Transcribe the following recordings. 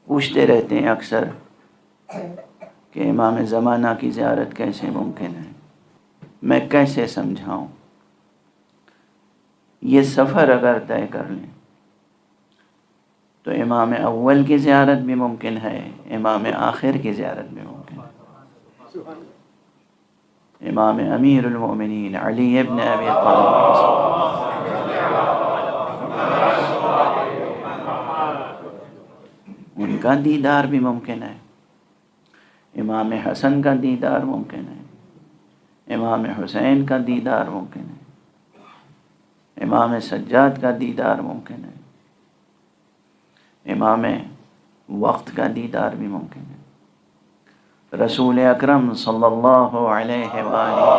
پوچھتے رہتے ہیں اکثر کہ امام زمانہ کی زیارت کیسے ممکن ہے، میں کیسے سمجھاؤں؟ یہ سفر اگر طے کر لیں تو امام اول کی زیارت بھی ممکن ہے، امام آخر کی زیارت بھی ممکن ہے۔ امام امیر المومنین علی ابن ابی طالب ان کا دیدار بھی ممکن ہے، امام حسن کا دیدار ممکن ہے، امام حسین کا دیدار ممکن ہے، امام سجاد کا دیدار ممکن ہے، امام وقت کا دیدار بھی ممکن ہے، رسول اکرم صلی اللہ علیہ وآلہ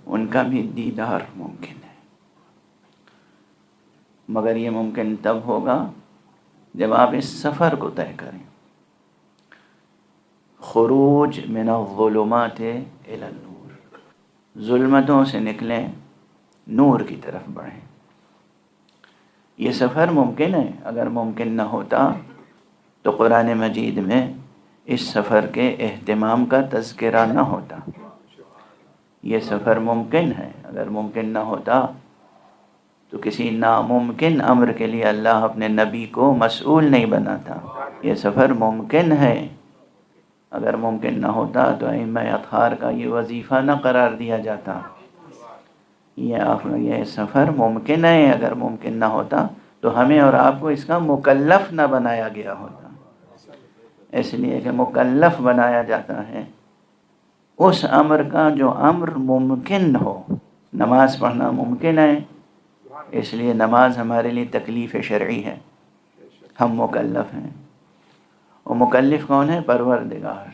ان کا بھی دیدار ممکن ہے، مگر یہ ممکن تب ہوگا جب آپ اس سفر کو طے کریں، خروج من الظلمات الی النور، ظلمتوں سے نکلیں نور کی طرف بڑھیں۔ یہ سفر ممکن ہے، اگر ممکن نہ ہوتا تو قرآن مجید میں اس سفر کے اہتمام کا تذکرہ نہ ہوتا۔ یہ سفر ممکن ہے، اگر ممکن نہ ہوتا تو کسی ناممکن امر کے لیے اللہ اپنے نبی کو مسئول نہیں بناتا۔ یہ سفر ممکن ہے، اگر ممکن نہ ہوتا تو ائمہ اطہار کا یہ وظیفہ نہ قرار دیا جاتا۔ یہ سفر ممکن ہے، اگر ممکن نہ ہوتا تو ہمیں اور آپ کو اس کا مکلف نہ بنایا گیا ہوتا۔ اس لیے کہ مکلف بنایا جاتا ہے اس امر کا جو امر ممکن ہو۔ نماز پڑھنا ممکن ہے، اس لیے نماز ہمارے لیے تکلیف شرعی ہے، ہم مکلف ہیں۔ اور مکلف کون ہے؟ پروردگار۔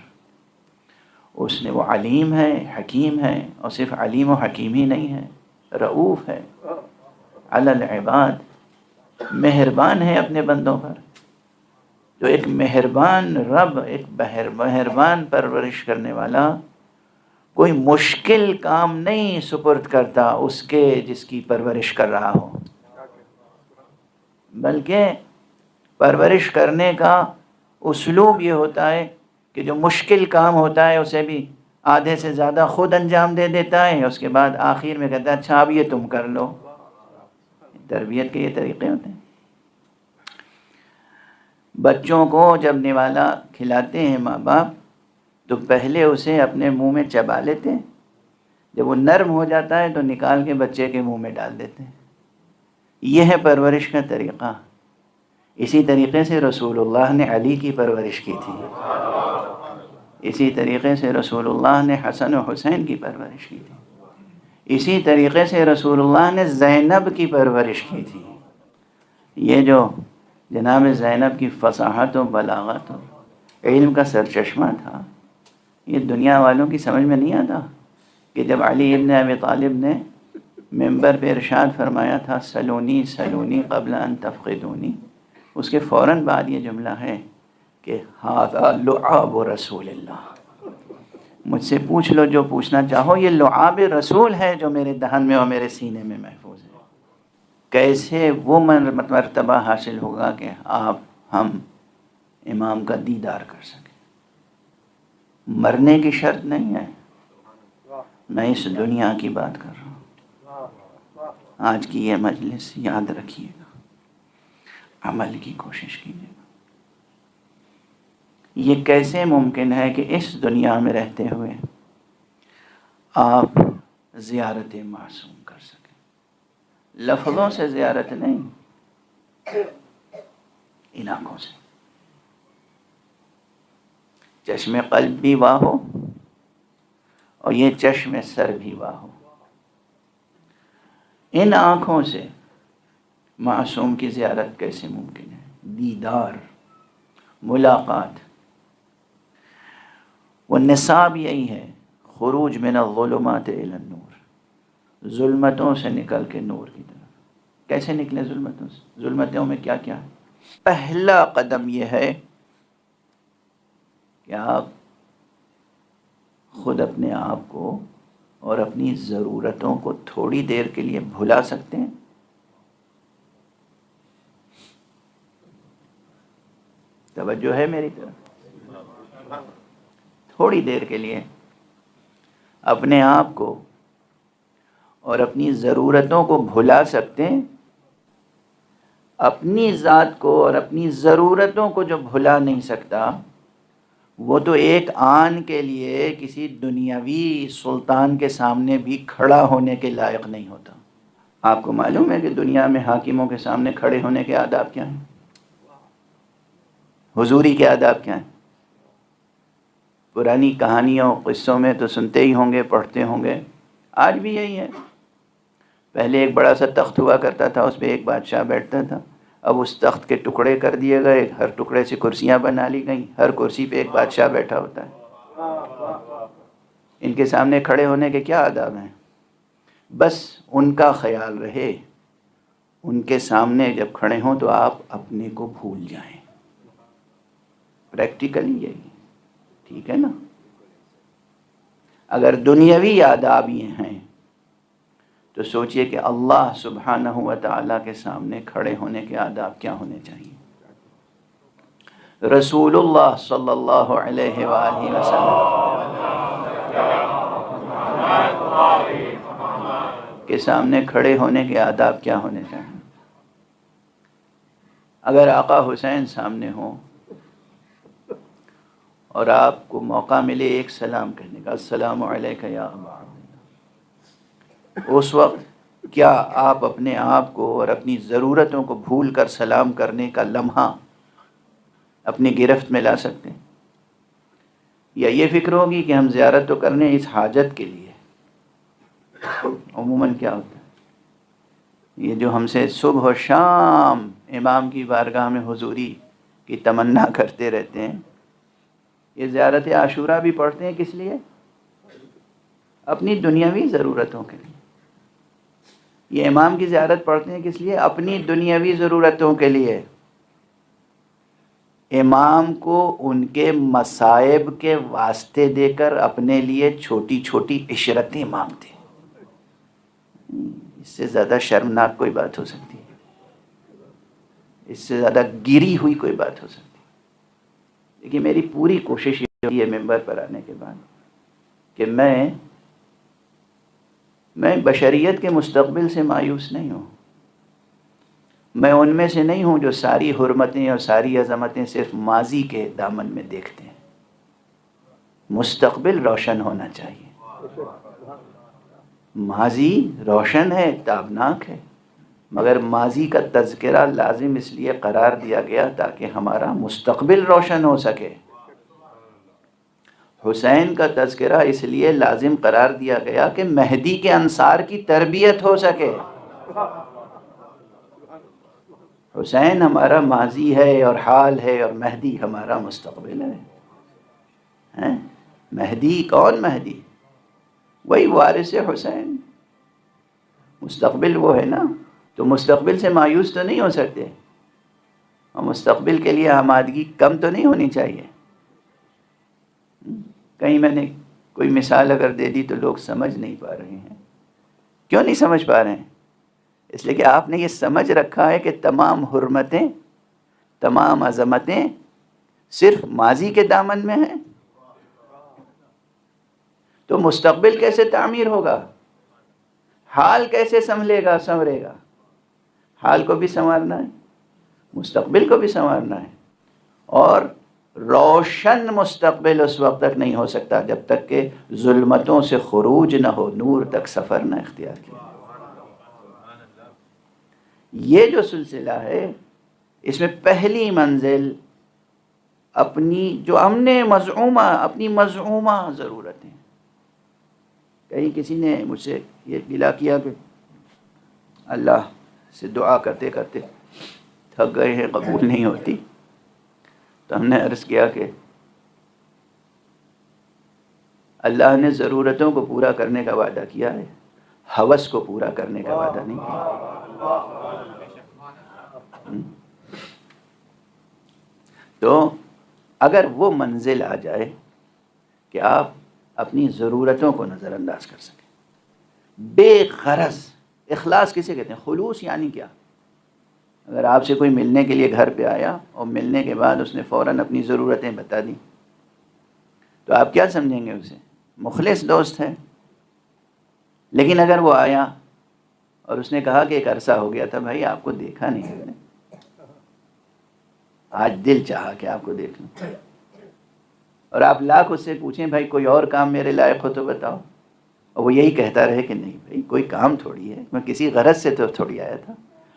اس نے وہ علیم ہے، حکیم ہے، اور صرف علیم و حکیم ہی نہیں ہے، رؤوف ہے علی العباد، مہربان ہے اپنے بندوں پر۔ جو ایک مہربان رب، ایک مہربان پرورش کرنے والا کوئی مشکل کام نہیں سپرد کرتا اس کے جس کی پرورش کر رہا ہو، بلکہ پرورش کرنے کا اسلوب یہ ہوتا ہے کہ جو مشکل کام ہوتا ہے اسے بھی آدھے سے زیادہ خود انجام دے دیتا ہے، اس کے بعد آخر میں کہتا ہے اچھا اب یہ تم کر لو۔ تربیت کے یہ طریقے ہوتے ہیں۔ بچوں کو جب نوالا کھلاتے ہیں ماں باپ تو پہلے اسے اپنے منہ میں چبا لیتے ہیں، جب وہ نرم ہو جاتا ہے تو نکال کے بچے کے منہ میں ڈال دیتے ہیں۔ یہ ہے پرورش کا طریقہ۔ اسی طریقے سے رسول اللہ نے علی کی پرورش کی تھی، اسی طریقے سے رسول اللہ نے حسن و حسین کی پرورش کی تھی، اسی طریقے سے رسول اللہ نے زینب کی پرورش کی تھی۔ یہ جو جناب زینب کی فصاحت و بلاغت و علم کا سرچشمہ تھا، یہ دنیا والوں کی سمجھ میں نہیں آتا کہ جب علی ابن ابی طالب نے ممبر پہ ارشاد فرمایا تھا سلونی سلونی قبل ان تفقدونی، اس کے فوراً بعد یہ جملہ ہے کہ ھذا لعاب رسول اللہ، مجھ سے پوچھ لو جو پوچھنا چاہو، یہ لعاب رسول ہے جو میرے دہن میں اور میرے سینے میں محفوظ ہے۔ کیسے وہ مرتبہ حاصل ہوگا کہ ہم امام کا دیدار کر سکیں؟ مرنے کی شرط نہیں ہے، میں اس دنیا کی بات کر رہا ہوں۔ آج کی یہ مجلس یاد رکھیے گا، عمل کی کوشش کیجیے گا۔ یہ کیسے ممکن ہے کہ اس دنیا میں رہتے ہوئے آپ زیارت معصوم کر سکیں؟ لفظوں سے زیارت نہیں، ان آنکھوں سے۔ چشم قلب بھی واہ ہو اور یہ چشم سر بھی واہ ہو، ان آنکھوں سے معصوم کی زیارت کیسے ممکن ہے؟ دیدار، ملاقات۔ وہ نصاب یہی ہے، خروج من الظلمات الی النور، ظلمتوں سے نکل کے نور کی طرف۔ کیسے نکلے ظلمتوں سے؟ ظلمتوں میں کیا کیا ہے؟ پہلا قدم یہ ہے کہ آپ خود اپنے آپ کو اور اپنی ضرورتوں کو تھوڑی دیر کے لیے بھلا سکتے ہیں، توجہ ہے میری طرف؟ تھوڑی دیر کے لیے اپنے آپ کو اور اپنی ضرورتوں کو بھلا سکتے ہیں. اپنی ذات کو اور اپنی ضرورتوں کو جو بھلا نہیں سکتا وہ تو ایک آن کے لیے کسی دنیاوی سلطان کے سامنے بھی کھڑا ہونے کے لائق نہیں ہوتا. آپ کو معلوم ہے کہ دنیا میں حاکموں کے سامنے کھڑے ہونے کے آداب کیا ہیں؟ حضوری کے آداب کیا ہیں؟ پرانی کہانیوں قصوں میں تو سنتے ہی ہوں گے، پڑھتے ہوں گے. آج بھی یہی ہے. پہلے ایک بڑا سا تخت ہوا کرتا تھا، اس پہ ایک بادشاہ بیٹھتا تھا. اب اس تخت کے ٹکڑے کر دیے گئے، ہر ٹکڑے سے کرسیاں بنا لی گئیں، ہر کرسی پہ ایک بادشاہ بیٹھا ہوتا ہے. ان کے سامنے کھڑے ہونے کے کیا آداب ہیں؟ بس ان کا خیال رہے ان کے سامنے جب کھڑے ہوں تو آپ اپنے کو بھول جائیں. پریکٹیکلی یہی ٹھیک ہے نا؟ اگر دنیاوی آداب یہ ہیں تو سوچئے کہ اللہ سبحانہ و تعالیٰ کے سامنے کھڑے ہونے کے آداب کیا ہونے چاہیے. رسول اللہ صلی اللہ علیہ وآلہ وسلم کے سامنے کھڑے ہونے کے آداب کیا ہونے چاہیے. اگر آقا حسین سامنے ہوں اور آپ کو موقع ملے ایک سلام کہنے کا، السلام علیکہ یا ابا عبداللہ، اس وقت کیا آپ اپنے آپ کو اور اپنی ضرورتوں کو بھول کر سلام کرنے کا لمحہ اپنی گرفت میں لا سکتے ہیں؟ یا یہ فکر ہوگی کہ ہم زیارت تو کرنے اس حاجت کے لیے؟ عموماً کیا ہوتا ہے یہ جو ہم سے صبح و شام امام کی بارگاہ میں حضوری کی تمنا کرتے رہتے ہیں، یہ زیارت عاشورہ بھی پڑھتے ہیں کس لیے؟ اپنی دنیاوی ضرورتوں کے لیے. یہ امام کی زیارت پڑھتے ہیں کس لیے؟ اپنی دنیاوی ضرورتوں کے لیے. امام کو ان کے مصائب کے واسطے دے کر اپنے لیے چھوٹی چھوٹی عشرتیں مانگتے ہیں. اس سے زیادہ شرمناک کوئی بات ہو سکتی ہے؟ اس سے زیادہ گری ہوئی کوئی بات ہو سکتی ہے؟ دیکھیے میری پوری کوشش یہ ہے ممبر پر آنے کے بعد کہ میں بشریت کے مستقبل سے مایوس نہیں ہوں. میں ان میں سے نہیں ہوں جو ساری حرمتیں اور ساری عظمتیں صرف ماضی کے دامن میں دیکھتے ہیں. مستقبل روشن ہونا چاہیے. ماضی روشن ہے، تابناک ہے، مگر ماضی کا تذکرہ لازم اس لیے قرار دیا گیا تاکہ ہمارا مستقبل روشن ہو سکے. حسین کا تذکرہ اس لیے لازم قرار دیا گیا کہ مہدی کے انصار کی تربیت ہو سکے. حسین ہمارا ماضی ہے اور حال ہے اور مہدی ہمارا مستقبل ہے. مہدی کون؟ مہدی وہی وارث حسین. مستقبل وہ ہے نا. تو مستقبل سے مایوس تو نہیں ہو سکتے، اور مستقبل کے لیے آمادگی کم تو نہیں ہونی چاہیے. کہیں میں نے کوئی مثال اگر دے دی تو لوگ سمجھ نہیں پا رہے ہیں. کیوں نہیں سمجھ پا رہے ہیں؟ اس لیے کہ آپ نے یہ سمجھ رکھا ہے کہ تمام حرمتیں، تمام عظمتیں صرف ماضی کے دامن میں ہیں. تو مستقبل کیسے تعمیر ہوگا؟ حال کیسے سنورے گا؟ حال کو بھی سنوارنا ہے، مستقبل کو بھی سنوارنا ہے. اور روشن مستقبل اس وقت تک نہیں ہو سکتا جب تک کہ ظلمتوں سے خروج نہ ہو، نور تک سفر نہ اختیار کیا. یہ جو سلسلہ ہے اس میں پہلی منزل اپنی جو ہم نے اپنی مزعومہ ضرورتیں. کہیں کسی نے مجھ سے یہ گلا کیا کہ اللہ سے دعا کرتے کرتے تھک گئے ہیں، قبول نہیں ہوتی. تو ہم نے عرض کیا کہ اللہ نے ضرورتوں کو پورا کرنے کا وعدہ کیا ہے، ہوس کو پورا کرنے کا وعدہ نہیں کیا. تو اگر وہ منزل آ جائے کہ آپ اپنی ضرورتوں کو نظر انداز کر سکیں بے غرض. اخلاص کسے کہتے ہیں؟ خلوص یعنی کیا؟ اگر آپ سے کوئی ملنے کے لیے گھر پہ آیا اور ملنے کے بعد اس نے فوراً اپنی ضرورتیں بتا دیں تو آپ کیا سمجھیں گے اسے؟ مخلص دوست ہے. لیکن اگر وہ آیا اور اس نے کہا کہ ایک عرصہ ہو گیا تھا بھائی آپ کو دیکھا نہیں میں نے، آج دل چاہا کہ آپ کو دیکھ لوں، اور آپ لاکھ اس سے پوچھیں بھائی کوئی اور کام میرے لائق ہو تو بتاؤ، اور وہ یہی کہتا رہے کہ نہیں بھائی کوئی کام تھوڑی ہے، میں کسی غرض سے تو تھوڑی آیا تھا،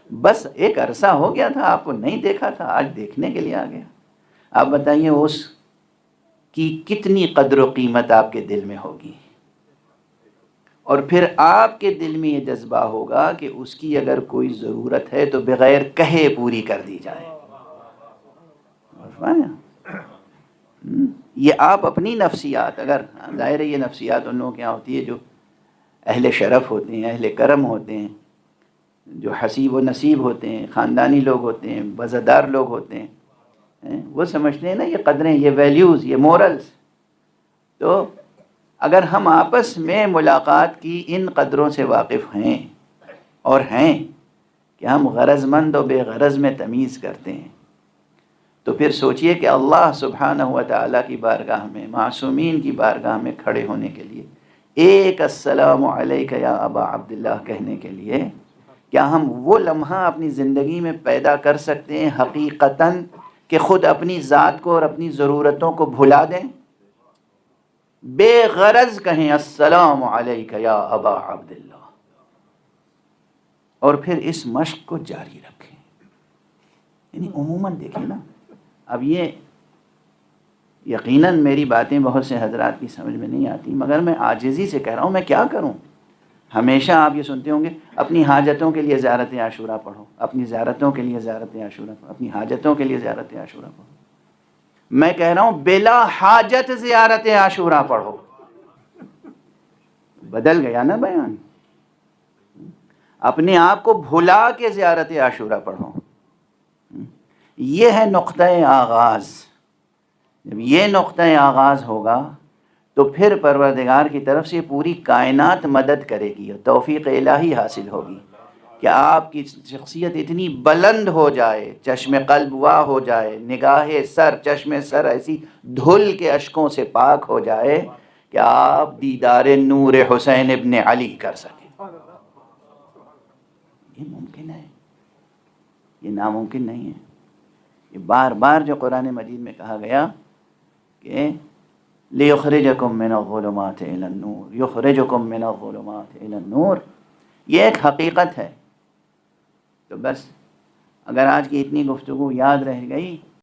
بس ایک عرصہ ہو گیا تھا آپ کو نہیں دیکھا تھا، آج دیکھنے کے لیے آ گیا. آپ بتائیے اس کی کتنی قدر و قیمت آپ کے دل میں ہوگی. اور پھر آپ کے دل میں یہ جذبہ ہوگا کہ اس کی اگر کوئی ضرورت ہے تو بغیر کہے پوری کر دی جائے. یہ آپ اپنی نفسیات، اگر ظاہر ہے یہ نفسیات ان لوگوں کے یہاں ہوتی ہے جو اہل شرف ہوتے ہیں، اہل کرم ہوتے ہیں، جو حسیب و نصیب ہوتے ہیں، خاندانی لوگ ہوتے ہیں، وزادار لوگ ہوتے ہیں، وہ سمجھتے ہیں نا یہ قدریں، یہ ویلیوز، یہ مورلز. تو اگر ہم آپس میں ملاقات کی ان قدروں سے واقف ہیں اور ہیں کہ ہم غرض مند و بے غرض میں تمیز کرتے ہیں، تو پھر سوچئے کہ اللہ سبحانہ و تعالیٰ کی بارگاہ میں، معصومین کی بارگاہ میں کھڑے ہونے کے لیے ایک السلام علیک یا ابا عبداللہ کہنے کے لیے کیا ہم وہ لمحہ اپنی زندگی میں پیدا کر سکتے ہیں حقیقتاً کہ خود اپنی ذات کو اور اپنی ضرورتوں کو بھلا دیں، بے غرض کہیں السلام علیک یا ابا عبداللہ، اور پھر اس مشق کو جاری رکھیں. یعنی عموماً دیکھیں نا، اب یہ یقیناً میری باتیں بہت سے حضرات کی سمجھ میں نہیں آتی، مگر میں عاجزی سے کہہ رہا ہوں، میں کیا کروں. ہمیشہ آپ یہ سنتے ہوں گے اپنی حاجتوں کے لیے زیارت عاشورہ پڑھو، اپنی زیارتوں کے لیے زیارت عاشورہ پڑھو، اپنی حاجتوں کے لیے زیارت عاشورہ پڑھو. میں کہہ رہا ہوں بلا حاجت زیارت عاشورہ پڑھو. بدل گیا نا بیان. اپنے آپ کو بھلا کے زیارت عاشورہ پڑھو. یہ ہے نقطہ آغاز. جب یہ نقطہ آغاز ہوگا تو پھر پروردگار کی طرف سے پوری کائنات مدد کرے گی اور توفیق الہی حاصل ہوگی کہ آپ کی شخصیت اتنی بلند ہو جائے، چشم قلب واہ ہو جائے، نگاہ سر، چشم سر ایسی دھل کے اشکوں سے پاک ہو جائے کہ آپ دیدار نور حسین ابن علی کر سکیں. یہ ممکن ہے، یہ ناممکن نہیں ہے. یہ بار بار جو قرآن مجید میں کہا گیا کہ لِيُخْرِجَكُم مِّنَ الظُّلُمَاتِ إِلَى النُّورِ يُخْرِجُكُم مِّنَ الظُّلُمَاتِ إِلَى النُّورِ. یہ ایک حقیقت ہے. تو بس اگر آج کی اتنی گفتگو یاد رہ گئی